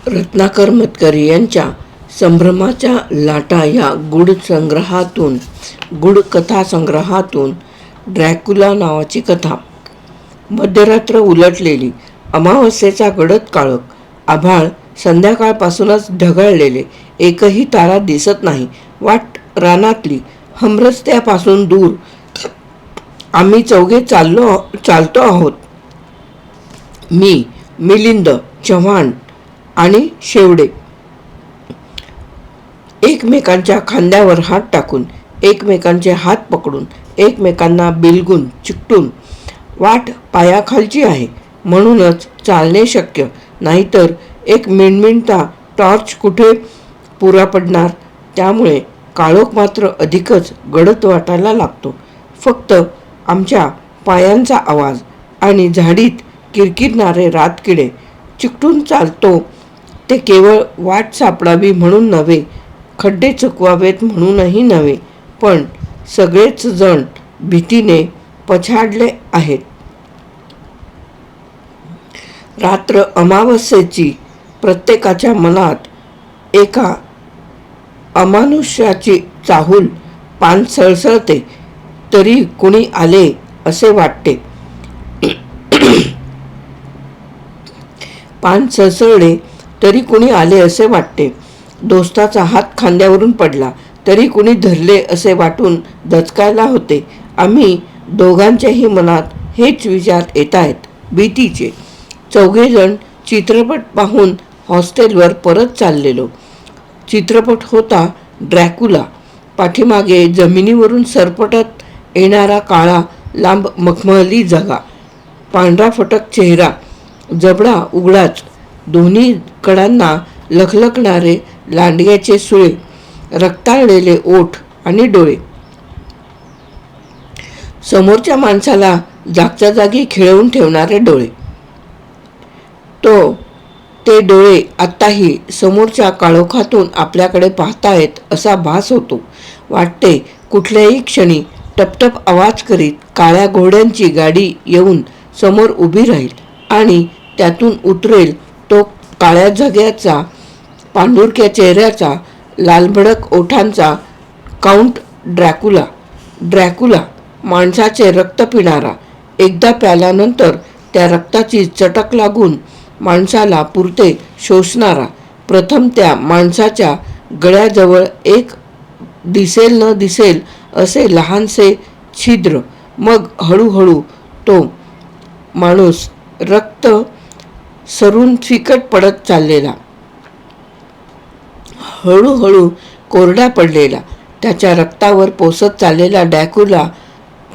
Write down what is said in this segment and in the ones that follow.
रत्नाकर मतकरी यांच्या संभ्रमाच्या लाटा या गूढ कथासंग्रहातून ड्रॅक्युला नावाची कथा. मध्यरात्र उलटलेली, अमावस्येचा गडद काळोख, आभाळ संध्याकाळपासूनच ढगाळलेले, एकही तारा दिसत नाही. वाट रानातली, हमरस्त्यापासून दूर. आम्ही चौघे चालतो आहोत. मी, मिलिंद, चव्हाण आणि शेवडे. एकमेकांच्या खांद्यावर हात टाकून, एकमेकांचे हात पकडून, एकमेकांना बिलगून चिकटून. वाट पायाखालची आहे म्हणूनच चालणे शक्य, नाहीतर एक मिणमिणता टॉर्च कुठे पुरा पडणार. त्यामुळे काळोख मात्र अधिकच गडद वाटायला लागतो. फक्त आमच्या पायांचा आवाज आणि झाडीत किरकिरणारे रातकिडे. चिकटून चालतो ते केवळ वाट सापडावी म्हणून नव्हे, खड्डे चुकवावेत म्हणूनही नव्हे, पण सगळेच जण भीतीने पछाडले आहेत. रात्र अमावस्येची. प्रत्येकाच्या मनात एका अमानुष्याची चाहूल. पान सळसळते तरी कुणी आले असे वाटते. पान सळसळले तरी कुणी आले असे वाटते. दोस्ताचा हात खांद्यावरून पडला तरी कुणी धरले असे वाटून दचकायला होते. आम्ही दोघांच्याही मनात हेच विचार येत आहेत, भीतीचे. चौघेजण चित्रपट पाहून हॉस्टेलवर परत चाललेलो. चित्रपट होता ड्रॅक्युला. पाठीमागे जमिनीवरून सरपटत येणारा काळा लांब मखमली जगा, पांढरा फटक चेहरा, जबडा उघडाच, दोन्ही कडांना लखलखणारे लांडग्याचे सुळे, रक्ताळलेले ओठ आणि डोळे. समोरच्या माणसाला जागच्या जागी खिळवून ठेवणारे डोळे. ते डोळे आत्ताही समोरच्या काळोखातून आपल्याकडे पाहतायत असा भास होतो. वाटते कुठल्याही क्षणी टपटप आवाज करीत काळ्या घोड्यांची गाडी येऊन समोर उभी राहील आणि त्यातून उतरेल तो काळ्या झग्याचा, पांढुरक्या चेहऱ्याचा, लालभडक ओठांचा काउंट ड्रॅक्युला. ड्रॅक्युला, माणसाचे रक्त पिणारा. एकदा प्याल्यानंतर त्या रक्ताची चटक लागून माणसाला पुरते शोषणारा. प्रथम त्या माणसाच्या गळ्याजवळ एक दिसेल न दिसेल असे लहानसे छिद्र, मग हळूहळू तो माणूस रक्त सरून फिकट पडत चाललेला, हळूहळू कोरडा पडलेला. त्याच्या रक्तावर पोसत चाललेला ड्रॅक्युला,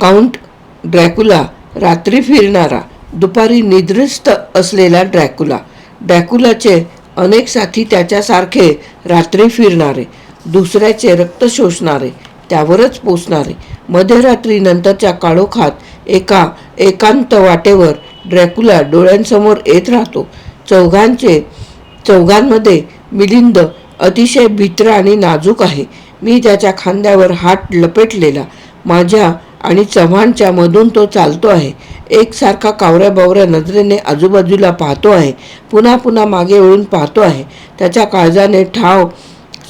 काउंट ड्रॅक्युला. रात्री फिरणारा, दुपारी निद्रिस्त असलेला ड्रॅक्युला. ड्रॅक्युलाचे अनेक साथी त्याच्यासारखे रात्री फिरणारे, दुसऱ्याचे रक्त शोषणारे, त्यावरच पोसणारे. मध्यरात्रीनंतरच्या काळोखात एका एकांत वाटेवर ड्रॅक्युला डोळ्यांसमोर येत राहतो. चौघांमध्ये मिलिंद अतिशय भित्र आणि नाजूक आहे. मी त्याच्या खांद्यावर हात लपेटलेला. माझ्या आणि चव्हाणच्या मधून तो चालतो आहे. एकसारखा कावऱ्या बावऱ्या नजरेने आजूबाजूला पाहतो आहे. पुन्हा पुन्हा मागे वळून पाहतो आहे. त्याच्या काळजाने ठाव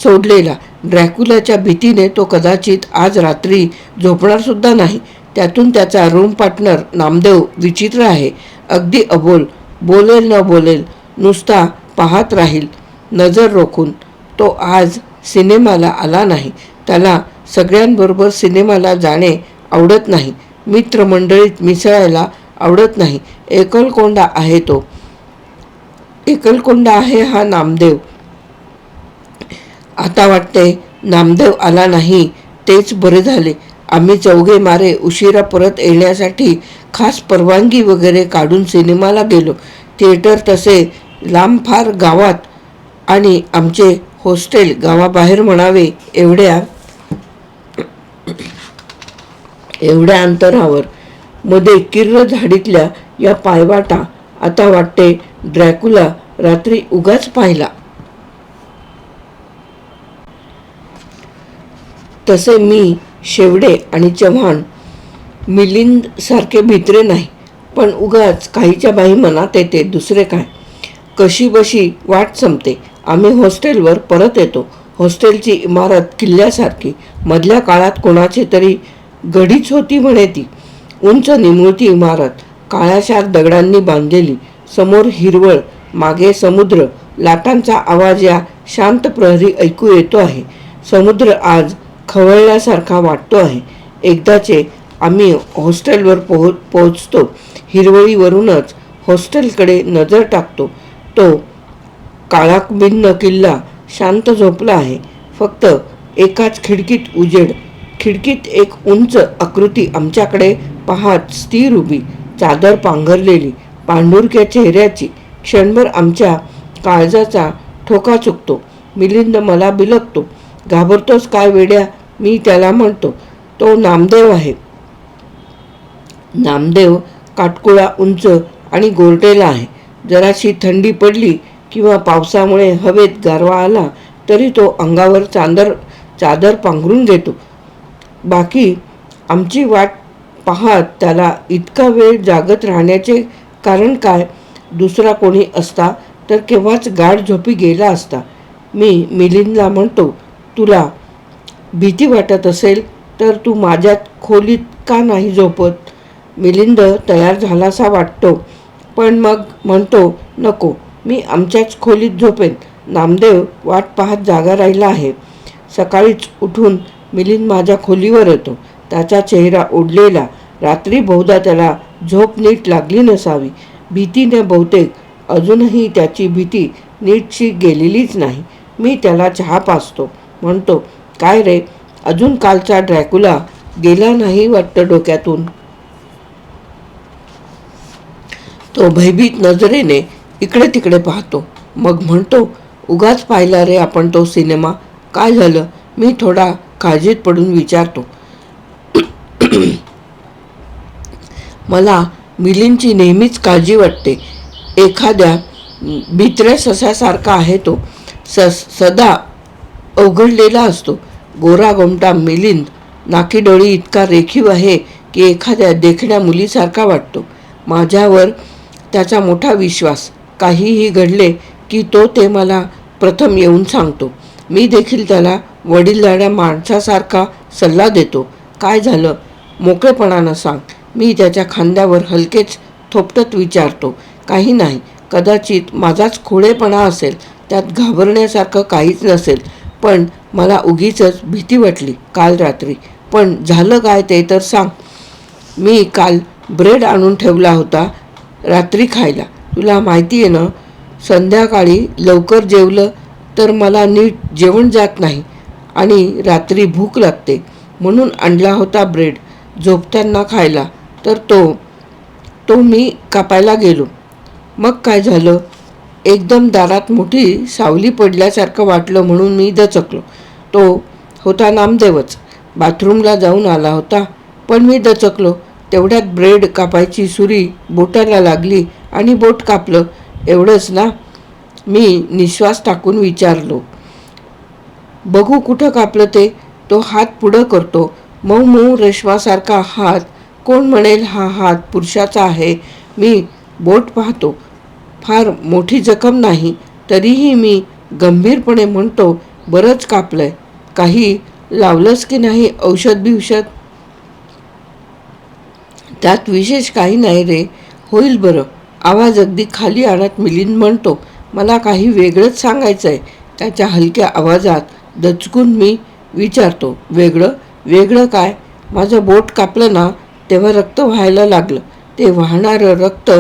सोडलेला ड्रॅक्युलाच्या भीतीने तो कदाचित आज रात्री झोपणार सुद्धा नाही. त्यातून त्याचा रूम पार्टनर नामदेव विचित्र आहे. अगदी अबोल, बोलेल न बोलेल, नुसता पाहत राहील नजर रोखून. तो आज सिनेमाला आला नाही. त्याला सगळ्यांबरोबर सिनेमाला जाणे आवडत नाही. मित्रमंडळीत मिसळायला आवडत नाही. एकलकोंडा आहे तो. एकलकोंडा आहे हा नामदेव. आता वाटते नामदेव आला नाही तेच बरे झाले. आम्ही चौघे मारे उशिरा परत येण्यासाठी खास परवानगी वगैरे काढून सिनेमाला गेलो. थिएटर तसे लांब फार गावात आणि आमचे हॉस्टेल गावाबाहेर म्हणावे एवढ्या अंतरावर. मध्ये किर्र झाडीतल्या या पायवाटा आता वाटते ड्रॅक्युला रात्री उगाच पाहिला. तसे मी, शेवडे आणि चव्हाण मिलिंद सारखे भित्रे नाही, पण उगाच काहीच्या बाही मनात येते, दुसरे काय. कशीबशी वाट संपते. आम्ही हॉस्टेलवर परत येतो. हॉस्टेलची इमारत किल्ल्यासारखी. मधल्या काळात कोणाची तरी गढीच होती म्हणे ती. उंच निमुळती इमारत, काळ्याशार दगडांनी बांधलेली. समोर हिरवळ, मागे समुद्र. लाटांचा आवाज या शांत प्रहरी ऐकू येतो आहे. समुद्र आज खवळल्यासारखा वाटतो आहे. एकदाचे आम्ही हॉस्टेलवर पोहोचतो. हिरवळीवरूनच हॉस्टेलकडे नजर टाकतो. तो काळाकुबिन्न किल्ला शांत झोपला आहे. फक्त एकाच खिडकीत उजेड. खिडकीत एक उंच आकृती आमच्याकडे पाहत स्थिर उभी, चादर पांघरलेली, पांढुरक्या चेहऱ्याची. क्षणभर आमच्या काळजाचा ठोका चुकतो. मिलिंद मला बिलगतो. घाबरतोस काय वेड्या, मी त्याला म्हणतो. तो नामदेव आहे. नामदेव काटकुळा, उंच आणि गोरटेला आहे. जराशी थंडी पडली किंवा पावसामुळे हवेत गारवा आला तरी तो अंगावर चादर पांघरून घेतो. बाकी आमची वाट पाहत त्याला इतका वेळ जागत राहण्याचे कारण काय? दुसरा कोणी असता तर केव्हाच गाढ झोपी गेला असता. मी मिलिंदला म्हणतो, तुला भीती वाटत असेल तर तू माझ्या खोलीत का नाही झोपत? मिलिंद तयार झालासा वाटतो, पण मग म्हणतो, नको, मी आमच्याच खोलीत झोपेन. नामदेव वाट पाहत जागा राहिला आहे. सकाळीच उठून मिलिंद माझ्या खोलीवर येतो. त्याचा चेहरा ओढलेला. रात्री बहुधा त्याला झोप नीट लागली नसावी. भीतीने बहुतेक अजूनही त्याची भीती नीटशी गेलेलीच नाही. मी त्याला चहा पाजतो. म्हणतो, काय रे, अजून कालचा ड्रॅक्युला गेला नाही वाटतं डोक्यातून? तो भयभीत नजरेने इकडे तिकडे पाहतो. मग म्हणतो, उगाच पाहिला रे आपण तो सिनेमा. काय झालं? मी थोडा काळजीत पडून विचारतो. मला मिलिंदची नेहमीच काळजी वाटते. एखाद्या भित्र्या ससासारखा आहे तो. सदा अवघडलेला असतो. गोरा गोमटा मिलिंद नाकीडोळी इतका रेखीव आहे की एखाद्या देखण्या मुलीसारखा वाटतो. माझ्यावर त्याचा मोठा विश्वास. काहीही घडले की तो ते मला प्रथम येऊन सांगतो. मी देखील त्याला वडीलधाऱ्या माणसासारखा सल्ला देतो. काय झालं? मोकळेपणानं सांग. मी त्याच्या खांद्यावर हलकेच थोपटत विचारतो. काही नाही, कदाचित माझाच खोडेपणा असेल. त्यात घाबरण्यासारखं काहीच नसेल. पण मला उगीचच भीती वाटली काल रात्री. पण झालं काय ते तर सांग. मी काल ब्रेड आणून ठेवला होता रात्री खायला. तुला माहिती आहे ना, संध्याकाळी लवकर जेवलं तर मला नीट जेवण जात नाही आणि रात्री भूक लागते. म्हणून आणला होता ब्रेड झोपताना खायला. तर तो मी कापायला गेलो. मग काय झालं? एकदम दारात मोठी सावली पडल्यासारखं वाटलं म्हणून मी दचकलो. तो होता नामदेवच. बाथरूमला जाऊन आला होता. पण मी दचकलो. तेवढ्यात ब्रेड कापायची सुरी बोटाला लागली आणि बोट कापलं. एवढंच ना? मी निश्वास टाकून विचारलो. बघू कुठं कापलं ते? तो हात पुढं करतो. मऊ मऊ रेशमासारखा हात. कोण म्हणेल हा हात पुरुषाचा आहे? मी बोट पाहतो. फार मोठी जखम नाही. तरीही मी गंभीरपणे म्हणतो, बरंच कापलंय. काही लावलंस की नाही औषध बिवषध? त्यात विशेष काही नाही रे, होईल बरं. आवाज अगदी खाली आणत मिलिंद म्हणतो, मला काही वेगळंच सांगायचं आहे. त्याच्या हलक्या आवाजात दचकून मी विचारतो, वेगळं? वेगळं काय? माझं बोट कापलं ना तेव्हा रक्त व्हायला लागलं. ते वाहणारं रक्त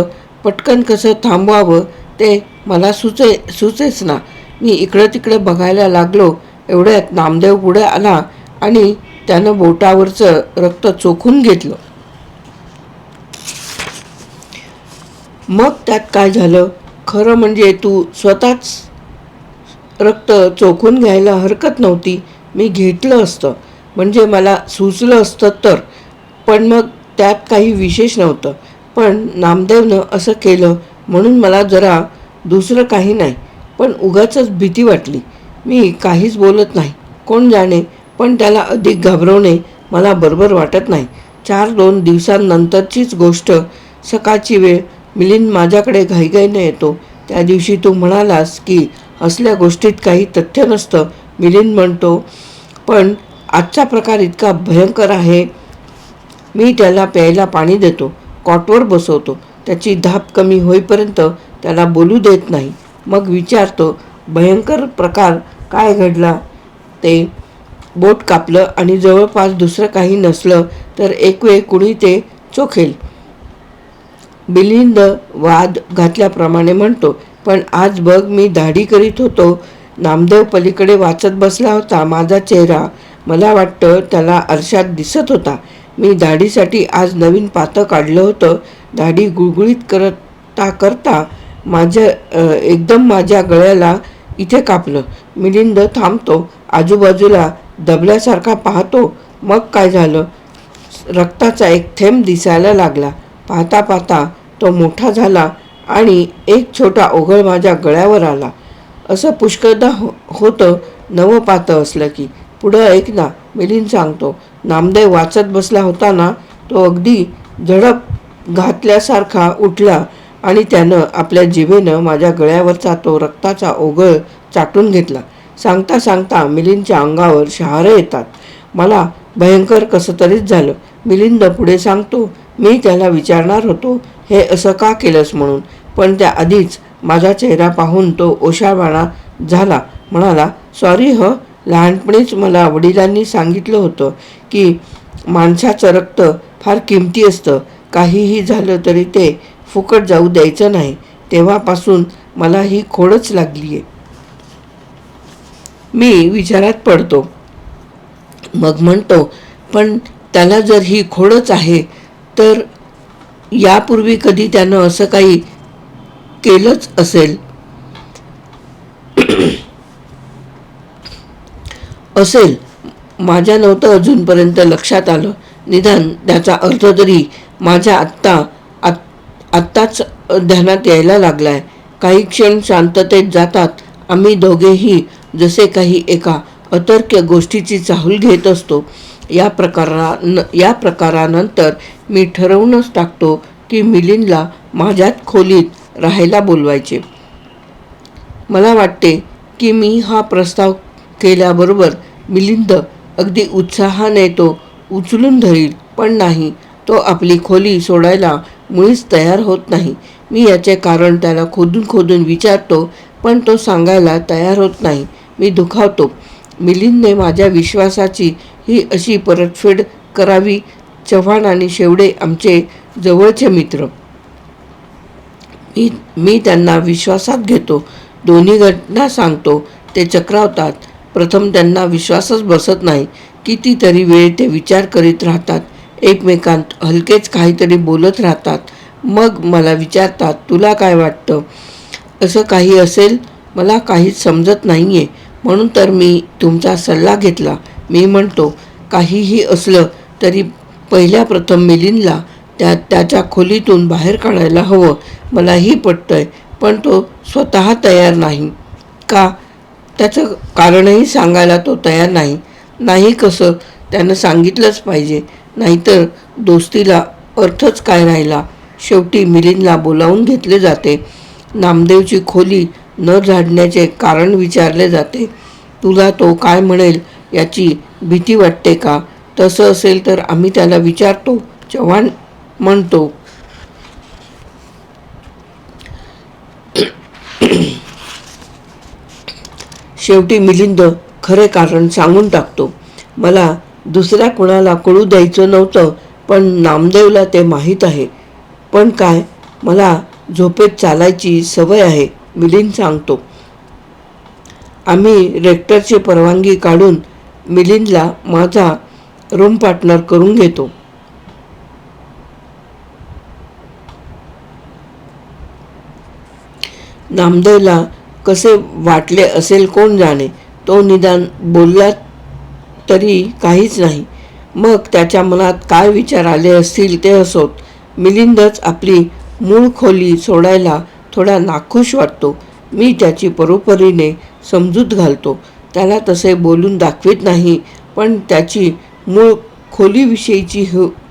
पटकन कसं थांबवावं ते मला सुचेच ना. मी इकडं तिकडं बघायला लागलो. एवढ्यात नामदेव पुढे आला आणि त्यानं बोटावरचं रक्त चोखून घेतलं. मग त्यात काय झालं? खरं म्हणजे तू स्वतःच रक्त चोखून घ्यायला हरकत नव्हती. मी घेतलं असतं म्हणजे मला सुचलं असतं तर. पण मग त्यात काही विशेष नव्हतं. पण नामदेवनं असं केलं म्हणून मला जरा, दुसरं काही नाही. पण उगाचच भीती वाटली. मी काहीच बोलत नाही. कोण जाणे, पण त्याला अधिक घाबरवणे मला बरोबर वाटत नाही. 4-2 दिवसांनंतरचीच गोष्ट. सकाळची वेळ. मिलिंद माझ्याकडे घाईघाईने येतो. त्या दिवशी तू म्हणालास की असल्या गोष्टीत काही तथ्य नसतं, मिलिंद म्हणतो. पण आजचा प्रकार इतका भयंकर आहे. मी त्याला प्यायला पाणी देतो, कॉटवर बसवतो, त्याची धाप कमी होईपर्यंत त्याला बोलू देत नाही. मग विचारतो, भयंकर प्रकार काय घडला ते? बोट कापलं आणि जवळपास दुसरं काही नसलं तर एक वेळ कुणी ते चोखेल. मिलिंद वाद घातल्याप्रमाणे म्हणतो. पण आज बघ, मी दाढी करीत होतो, नामदेव पलीकडे वाचत बसला होता. माझा चेहरा मला वाटतं त्याला आरशात दिसत होता. मी दाढीसाठी आज नवीन पातं काढलं होतं. दाढी गुळगुळीत करता करता एकदम माझ्या गळ्याला इथे कापलं. मिलिंद थांबतो, आजूबाजूला दबल्यासारखा पाहतो. मग काय झालं? रक्ताचा एक थेंब दिसायला लागला. पाहता पाहता तो मोठा झाला आणि एक छोटा ओघळ माझ्या गळ्यावर आला. असं पुष्कळदा होतं नवं पातं असलं की. पुढं ऐक ना, मिलिंद सांगतो. नामदेव वाचत बसला होता ना, तो अगदी झडप घातल्यासारखा उठला आणि त्यानं आपल्या जिभेनं माझ्या गळ्यावरचा तो रक्ताचा ओघळ चाटून घेतला. सांगता सांगता मिलिंदच्या अंगावर शहारे येतात. मला भयंकर कसं तरीच झालं. मिलिंद पुढे सांगतो. मी त्याला विचारणार होतो, हे असं का केलंस म्हणून, पण त्याआधीच माझा चेहरा पाहून तो ओशाळवाणा झाला. म्हणाला, सॉरी लहानपणीच मला वडिलांनी सांगितलं होतं की माणसाचं रक्त फार किमती असतं. काहीही झालं तरी ते फुकट जाऊ द्यायचं नाही. तेव्हापासून मला ही खोडच लागली आहे. मी विचारात पडतो. मग म्हणतो, पण त्याला जर ही खोडच आहे तर यापूर्वी कधी त्यानं असं काही केलंच असेल माझ्या नव्हतं अजूनपर्यंत लक्षात आलं. निदान त्याचा अर्थ तरी माझ्या आत्ताच ध्यानात यायला लागलाय. काही क्षण शांततेत जातात. आम्ही दोघेही जसे काही एका अतर्क्य गोष्टीची चाहूल घेत असतो. या प्रकारानंतर मी ठरवूनच टाकतो की मिलिंदला माझ्याच खोलीत राहायला बोलवायचे. मला वाटते की मी हा प्रस्ताव केल्याबरोबर मिलिंद अगदी उत्साहाने तो उचलून धरील. पण नाही, तो आपली खोली सोडायला मुळीच तयार होत नाही. मी याचे कारण त्याला खोदून खोदून विचारतो, पण तो सांगायला तयार होत नाही. मी दुखावतो. मिलिंदने माझ्या विश्वासाची ही अशी परतफेड करावी. चव्हाण आणि शेवडे आमचे जवळचे मित्र. मी त्यांना विश्वासात घेतो. दोन्ही घटना सांगतो. ते चक्रावतात. प्रथम त्यांना विश्वासच बसत नाही. कितीतरी वेळ ते विचार करीत राहतात. एकमेकांत हलकेच काहीतरी बोलत राहतात. मग मला विचारतात, तुला काय वाटतं? असं काही असेल? मला काहीच समजत नाही आहे, म्हणून तर मी तुमचा सल्ला घेतला. मी म्हणतो, काहीही असलं तरी पहिल्या प्रथम मिलिंदला त्याच्या खोलीतून बाहेर काढायला हवं. मलाही पटतंय, पण तो स्वतः तयार नाही. का? त्याचं कारणही सांगायला तो तयार नाही. नाही कसं? त्यानं सांगितलंच पाहिजे, नाहीतर दोस्तीला अर्थच काय राहिला. शेवटी मिलिंदला बोलावून घेतले जाते. नामदेवची खोली न झाडण्याचे कारण विचारले जाते. तुला तो काय म्हणेल याची भीती वाटते का? तसं असेल तर आम्ही त्याला विचारतो, चव्हाण म्हणतो. शेवटी मिलिंद खरे कारण सांगून टाकतो. मला दुसऱ्या कुणाला कळू द्यायचं नव्हतं, पण नामदेवला ते माहीत आहे. पण काय, मला झोपेत चालायची सवय आहे, मिलिंद सांगतो. आम्ही रेक्टरची परवानगी काढून मिलिंदला माझा रूम पार्टनर करून घेतो. नामदेवला कसे वाटले असेल कोण जाणे. तो निदान बोलला तरी काहीच नाही. मग त्याच्या मनात काय विचार आले असतील ते असोत. मिलिंदच आपली मूळ खोली सोडायला थोडा नाखुश वाटतो. मी त्याची परोपरीने समजूत घालतो. त्याला तसे बोलून दाखवित नाही, पण त्याची मूळ खोलीविषयीची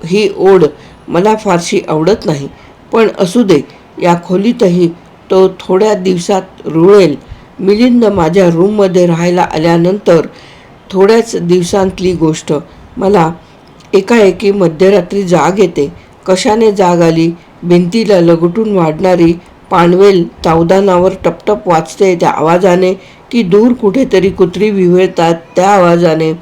ही ओढ मला फारशी आवडत नाही. पण असू दे, या खोलीतही तो थोड्या दिवसात रुळेल. मिलिंद माझ्या रूममध्ये राहायला आल्यानंतर थोड्याच दिवसांतली गोष्ट. मला एकाएकी मध्यरात्री जाग येते. कशाने जाग आली? भिंतीला लगटून वाढणारी पाणवेल तावदानावर टपटप वाजते त्या आवाजाने, की दूर कुठेतरी कुत्री विव्हळतात त्या आवाजाने?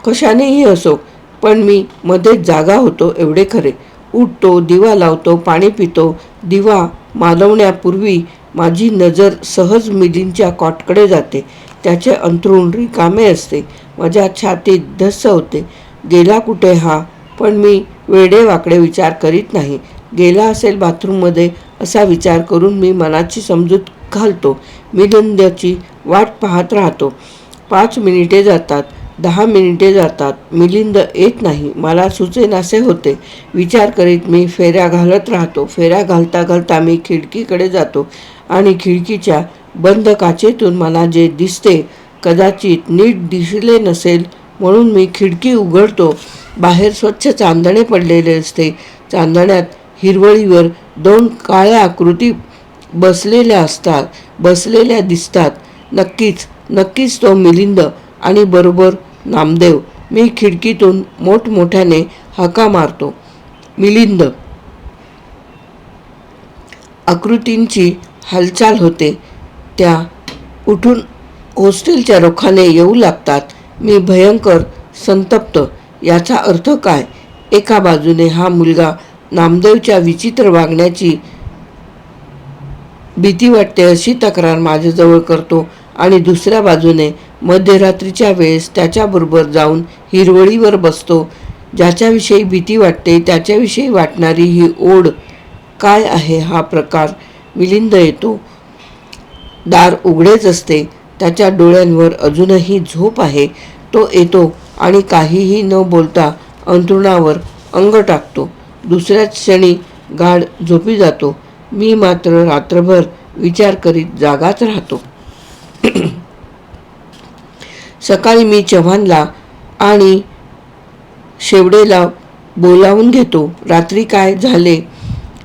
कशानेही असो, पण मी मध्येच जागा होतो एवढे खरे. उठतो, दिवा लावतो, पाणी पितो. दिवा मालवण्यापूर्वी माझी नजर सहज मिलिंदच्या कॉटकडे जाते. त्याचे अंथरूण रिकामे असते. माझ्या छातीत धस्स होते. गेला कुठे हा? पण मी वेडेवाकडे विचार करीत नाही. गेला असेल बाथरूममध्ये असा विचार करून मी मनाची समजूत घालतो. मिलिंदची वाट पाहत राहतो. 5 मिनिटे जातात, 10 मिनिटे जातात. मिलिंद येत नाही. मला सुचेनासे होते. विचार करीत मी फेऱ्या घालत राहतो. फेऱ्या घालता घालता मी खिडकीकडे जातो आणि खिडकीच्या बंद काचेतून मला जे दिसते कदाचित नीट दिसले नसेल म्हणून मी खिडकी उघडतो. बाहेर स्वच्छ चांदणे पडलेले असते. चांदण्यात हिरवळीवर 2 काळ्या आकृती बसलेल्या दिसतात. नक्कीच तो मिलिंद आणि बरोबर नामदेव. मी खिडकीतून मोठमोठ्याने हाका मारतो, मिलिंद. आकृतींची हालचाल होते. त्या उठून हॉस्टेलच्या रोखाने येऊ लागतात. मी भयंकर संतप्त. याचा अर्थ काय? एका बाजूने हा मुलगा नामदेवच्या विचित्र वागण्याची भीती वाटते अशी तक्रार माझ्याजवळ करतो आणि दुसऱ्या बाजूने मध्यरात्रीच्या वेळेस त्याच्याबरोबर जाऊन हिरवळीवर बसतो. ज्याच्याविषयी भीती वाटते त्याच्याविषयी वाटणारी ही ओढ. काय आहे हा प्रकार? मिलिंद येतो. दार उघडेच असते. त्याच्या डोळ्यांवर अजूनही झोप आहे. तो येतो आणि काहीही न बोलता अंथरुणावर अंग टाकतो. दुसऱ्याच क्षणी गाढ झोपी जातो. मी मात्र रात्रभर विचार करीत जागाच राहतो. सकाळी मी चव्हाणला आणि शेवडेला बोलावून घेतो. रात्री काय झाले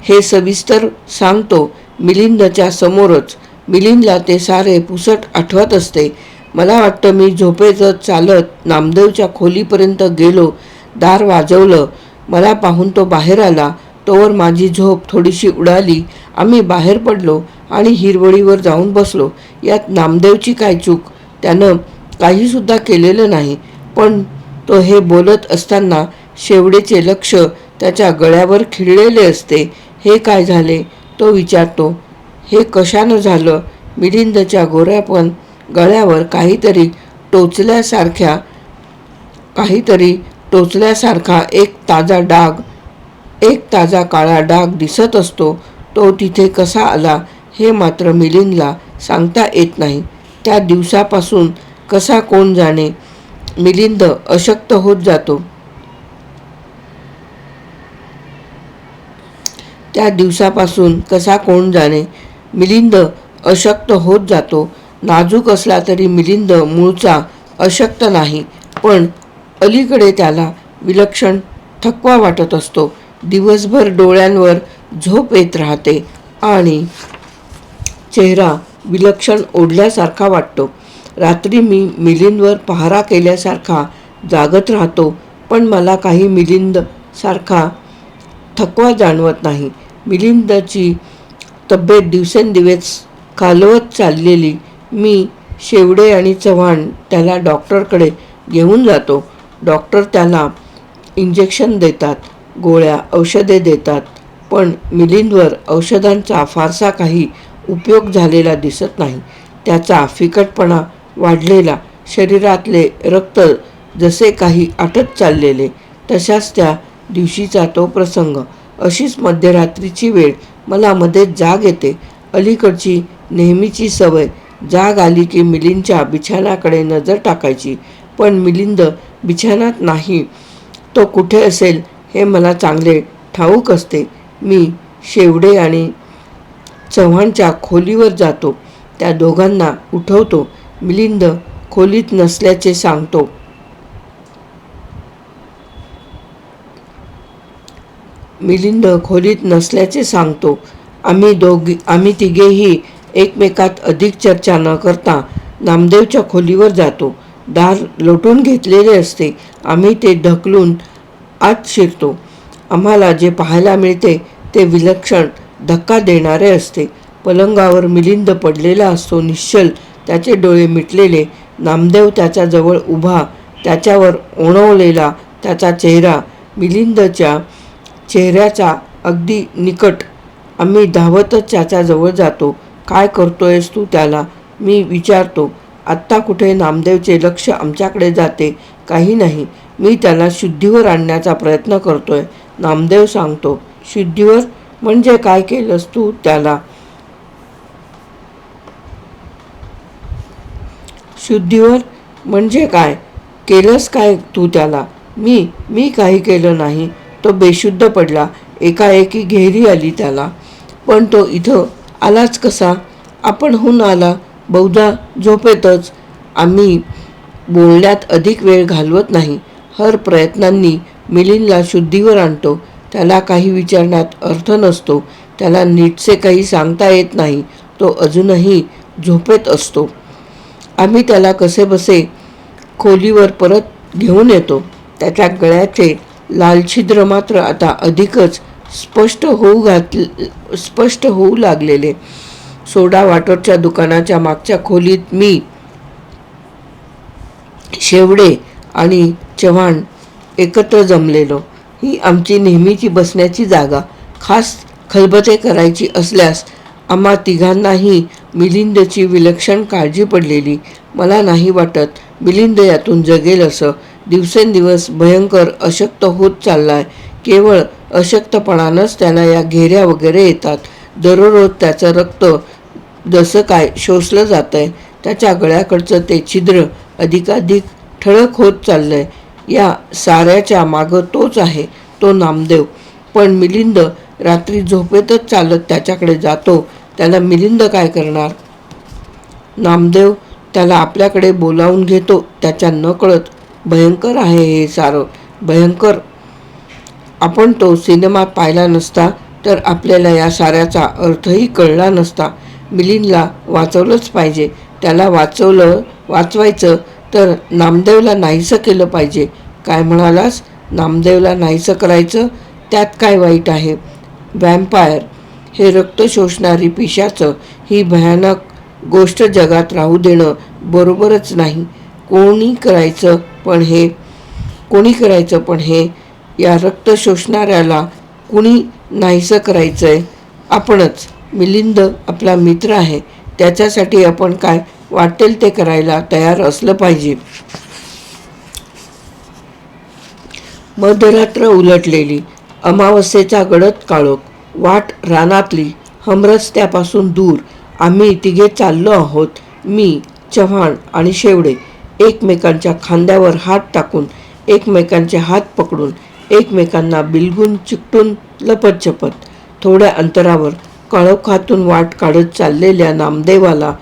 हे सविस्तर सांगतो मिलिंदच्या समोरच. मिलिंदला ते सारे पुसट आठवत असते. मला वाटतं मी झोपेतच चालत नामदेवच्या खोलीपर्यंत गेलो. दार वाजवलं. मला पाहून तो बाहेर आला. तोवर माझी झोप थोडीशी उडाली. आम्ही बाहेर पडलो आणि हिरवळीवर जाऊन बसलो. यात नामदेवची काय चूक? त्यानं काहीसुद्धा केलेलं नाही. पण तो हे बोलत असताना शेवडेचे लक्ष त्याच्या गळ्यावर खिळलेले असते. हे काय झाले? तो विचारतो. हे कशानं झालं? मिलिंदच्या गोऱ्यापण गळ्यावर काहीतरी टोचल्यासारखा एक ताजा काळा डाग दिसत असतो. तो तिथे कसा आला हे मात्र मिलिंदला सांगता येत नाही. त्या दिवसापासून कसा कोण जाणे मिलिंद अशक्त होत जातो. नाजूक असला तरी मिलिंद मूळचा अशक्त नाही. पण अलीकडे त्याला विलक्षण थकवा वाटत असतो. दिवसभर डोळ्यांवर झोप येत राहते आणि चेहरा विलक्षण ओढल्यासारखा वाटतो. रात्री मी मिलिंदवर पहारा केल्यासारखा जागत राहतो. पण मला काही मिलिंदसारखा थकवा जाणवत नाही. मिलिंदची तब्येत दिवसेंदिवस खालवत चाललेली. मी, शेवडे आणि चव्हाण त्याला डॉक्टरकडे घेऊन जातो. डॉक्टर त्याला इंजेक्शन देतात, गोळ्या औषधे देतात. पण मिलिंदवर औषधांचा फारसा काही उपयोग झालेला दिसत नाही. त्याचा फिकटपणा वाढलेला, शरीरातले रक्त जसे काही आटत चाललेले. तशाच त्या दिवशीचा तो प्रसंग. अशीच मध्यरात्रीची वेळ. मला मध्येच जाग येते. अलीकडची नेहमीची सवय. जाग आली की मिलिंदच्या बिछाण्याकडे नजर टाकायची. पण मिलिंद बिछाण्यात नाही. तो कुठे असेल हे मला चांगले ठाऊक असते. मी शेवडे आणि चव्हाणच्या खोलीवर जातो. त्या दोघांना उठवतो. मिलिंद खोलीत नसल्याचे सांगतो. आम्ही तिघेही एकमेकात अधिक चर्चा न करता नामदेवच्या खोलीवर जातो. दार लोटून घेतलेले असते. आम्ही ते ढकलून आत शिरतो. आम्हाला जे पाहायला मिळते ते विलक्षण धक्का देणारे असते. पलंगावर मिलिंद पडलेला असतो, निश्चल, त्याचे डोळे मिटलेले. नामदेव त्याच्याजवळ उभा, त्याच्यावर ओणवलेला त्याचा चेहरा मिलिंदच्या चेहऱ्याचा अगदी निकट. आम्ही धावतच त्याच्याजवळ जातो. काय करतोयस तू त्याला, मी विचारतो. आत्ता कुठे नामदेवचे लक्ष आमच्याकडे जाते. काही नाही, मी त्याला शुद्धीवर आणण्याचा प्रयत्न करतोय. नामदेव सांगतो. शुद्धीवर म्हणजे काय केलंस तू त्याला? शुद्धीवर म्हणजे काय केलंस काय तू त्याला? मी काही केलं नाही. तो बेशुद्ध पडला. एकाएकी घेरी आली त्याला. पण तो इथं आलाच कसा? आपणहून आला, बहुधा झोपेतच. आम्ही बोलण्यात अधिक वेळ घालवत नाही. हर प्रयत्नांनी मिलिंदला शुद्धीवर आणतो. त्याला काही विचारण्यात अर्थ नसतो. त्याला नीटसे काही सांगता येत नाही. तो अजूनही झोपेत असतो. आम्ही त्याला कसेबसे खोलीवर परत घेऊन येतो. त्याच्या गळ्याचे लाल छिद्र मात्र आता अधिकच स्पष्ट होऊ लागलेले. सोडा वाटरच्या दुकानाच्या मागच्या खोलीत मी, शेवडे आणि चव्हाण एकत्र जमलेलो. ही आमची नेहमीची बसण्याची जागा. खास खलबते करायची असल्यास आम्हा तिघांनाही मिलिंदची विलक्षण काळजी पडलेली. मला नाही वाटत मिलिंद यातून जगेल असं. दिवसेंदिवस भयंकर अशक्त होत चाललाय. केवळ अशक्तपणानंच त्याला या घेऱ्या वगैरे येतात. दररोज त्याचं रक्त जसं काय शोषलं जातंय. त्याच्या गळ्याकडचं ते छिद्र अधिकाधिक ठळक होत चाललंय. या साऱ्याच्या मागं तोच आहे, तो नामदेव. पण मिलिंद रात्री झोपेतच चालत त्याच्याकडे जातो. त्याला मिलिंद काय करणार? नामदेव त्याला आपल्याकडे बोलावून घेतो. त्याच्या नकळत. भयंकर आहे हे सारं, भयंकर. आपण तो सिनेमा पाहिला नसता तर आपल्याला या साऱ्याचा अर्थही कळला नसता. मिलिंदला वाचवलंच पाहिजे. त्याला वाचवायचं तर नामदेवला नाहीसं केलं पाहिजे. काय म्हणालास? नामदेवला नाहीसं करायचं? त्यात काय वाईट आहे? व्हॅम्पायर, हे रक्त शोषणारी पिशाचं, ही भयानक गोष्ट जगात राहू देणं बरोबरच नाही. कोणी करायचं पण हे? या रक्त शोषणाऱ्याला कुणी नाहीसं करायचंय? आपणच. मिलिंद आपला मित्र आहे. त्याच्यासाठी आपण काय वाटेल ते करायला तयार असलं पाहिजे. मध्यरात्र उलटलेली. अमावस्येचा गडद काळोख. वाट रानातली. हमरस्त्यापासून दूर. आम्ही तिघे चाललो आहोत. मी, चव्हाण आणि शेवडे. एकमेकांच्या खांद्यावर हात टाकून, एकमेकांचे हात पकडून, एकमेकांना बिलगून चिकटून लपतछपत. थोड्या अंतरावर काळोखातून वाट काढत चाललेल्या नामदेवाला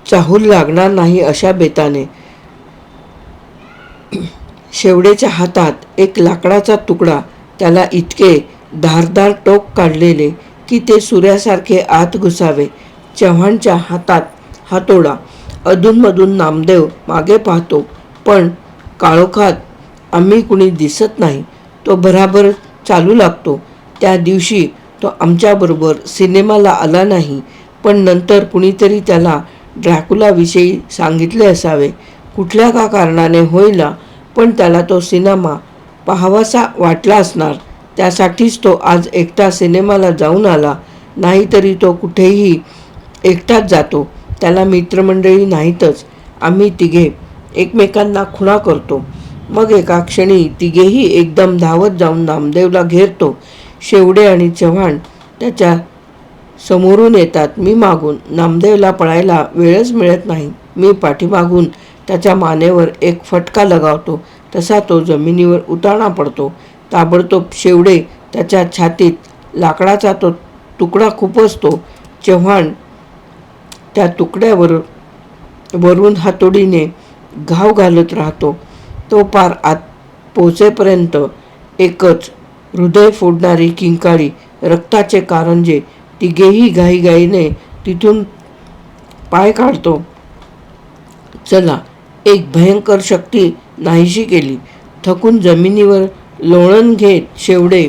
चाहूल लागणार नाही अशा बेताने. शेवडेच्या हातात एक लाकडाचा तुकडा. त्याला इतके धारदार टोक काढलेले की ते सूर्यासारखे आत घुसावे. चव्हाणच्या हातात हातोडा. अधूनमधून नामदेव मागे पाहतो. पण काळोखात आम्ही कुणी दिसत नाही. तो भराभर चालू लागतो. त्या दिवशी तो आमच्याबरोबर सिनेमाला आला नाही. पण नंतर कुणीतरी त्याला ड्रॅकुलाविषयी सांगितले असावे. कुठल्या का कारणाने होईना, पण त्याला तो सिनेमा पाहावासा वाटला असणार. त्यासाठीच तो आज एकटा सिनेमाला जाऊन आला. नाहीतरी तो कुठेही एकटाच जातो. त्याला मित्रमंडळी नाहीतच. आम्ही तिघे एकमेकांना खुणा करतो. मग एका क्षणी तिघेही एकदम धावत जाऊन नामदेवला घेरतो. शेवडे आणि चव्हाण त्याच्या समोरून येतात, मी मागून. नामदेवला पळायला वेळच मिळत नाही. मी पाठीमागून त्याच्या मानेवर एक फटका लगावतो. तसा तो जमिनीवर उताना पडतो. ताबडतोब शेवडे त्याच्या छातीत लाकडाचा तो तुकडा खुपसतो. चव्हाण त्या तुकड्यावरून हातोडीने घाव घालत राहतो. तो पार आत पोचेपर्यंत एकच हृदय फोडणारी किंकाळी, रक्ताचे कारंजे तिघेही घाईघाईने तिथून पाय काढतो. चला, एक भयंकर शक्ती नाहीशी केली. थकून जमिनीवर लोळण घेत शेवडे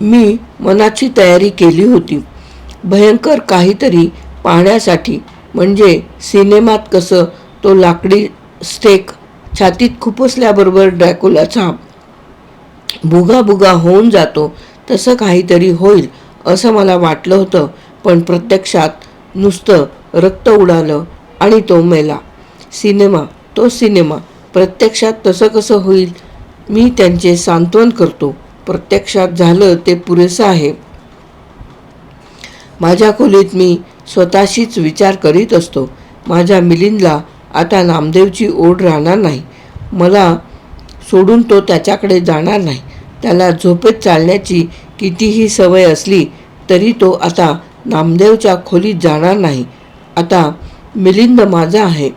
मी मनाची तयारी केली होती भयंकर काहीतरी पाहण्यासाठी. म्हणजे सिनेमात कसं तो लाकडी स्टेक छातीत खुपसल्याबरोबर ड्रॅक्युलाचा भुगाभुगा होऊन जातो तसं काहीतरी होईल असं मला वाटलं होतं. पण प्रत्यक्षात नुसतं रक्त उडालं आणि तो मेला. तो सिनेमा प्रत्यक्षात तसं कसं होईल? मी त्यांचे सांत्वन करतो. प्रत्यक्षात झालं ते पुरेसं आहे. माझ्या खोलीत मी स्वतःशीच विचार करीत असतो. माझ्या मिलिंदला आता नामदेवची ओढ राहणार नाही. मला सोडून तो त्याच्याकडे जाणार नाही. त्याला झोपेत चालण्याची कितीही सवय असली तरी तो आता नामदेवच्या खोलीत जाणार नाही. आता मिलिंद माझा आहे,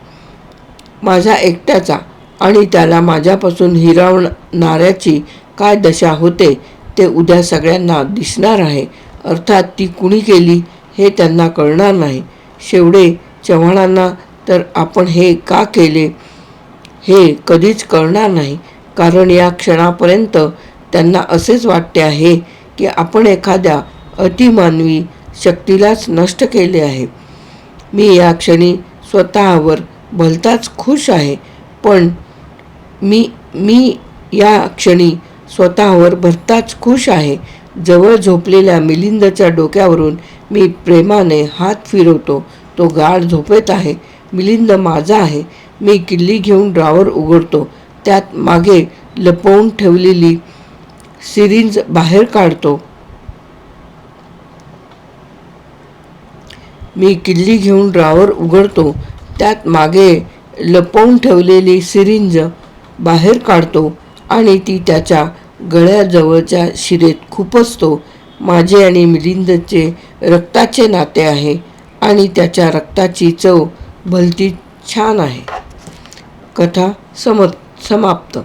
माझा एकट्याचा, आणि त्याला माझ्यापासून हिरावणाऱ्याची काय दशा होते ते उद्या सगळ्यांना दिसणार आहे. अर्थात ती कुणी केली हे त्यांना कळणार नाही. शेवटे चव्हाणांना तर आपण हे का केले हे कधीच कळणार नाही. कारण या क्षणापर्यंत त्यांना असेच वाटते आहे की आपण एखाद्या अतिमानवी शक्तीलाच नष्ट केले आहे. मी या क्षणी स्वतःवर भलताच खुश आहे. पण मी या क्षणी स्वतःवर भलताच खुश आहे. जवळ झोपलेल्या मिलिंदच्या डोक्यावरून मी प्रेमाने हात फिरवतो. तो गाढ झोपेत आहे. मिलिंद माझा आहे. मी किल्ली घेऊन ड्रॉवर उघडतो. त्यात मागे लपवून ठेवलेली सिरिंज बाहेर काढतो. मी किल्ली घेऊन ड्रॉवर उघडतो. त्यात मागे लपवून ठेवलेली सिरिंज बाहेर काढतो आणि ती त्याच्या गळ्याजवळच्या शिरेत खुपसतो. माझे आणि मिलिंदचे रक्ताचे नाते आहे आणि त्याच्या रक्ताची चव भलती छान आहे. कथा समाप्त.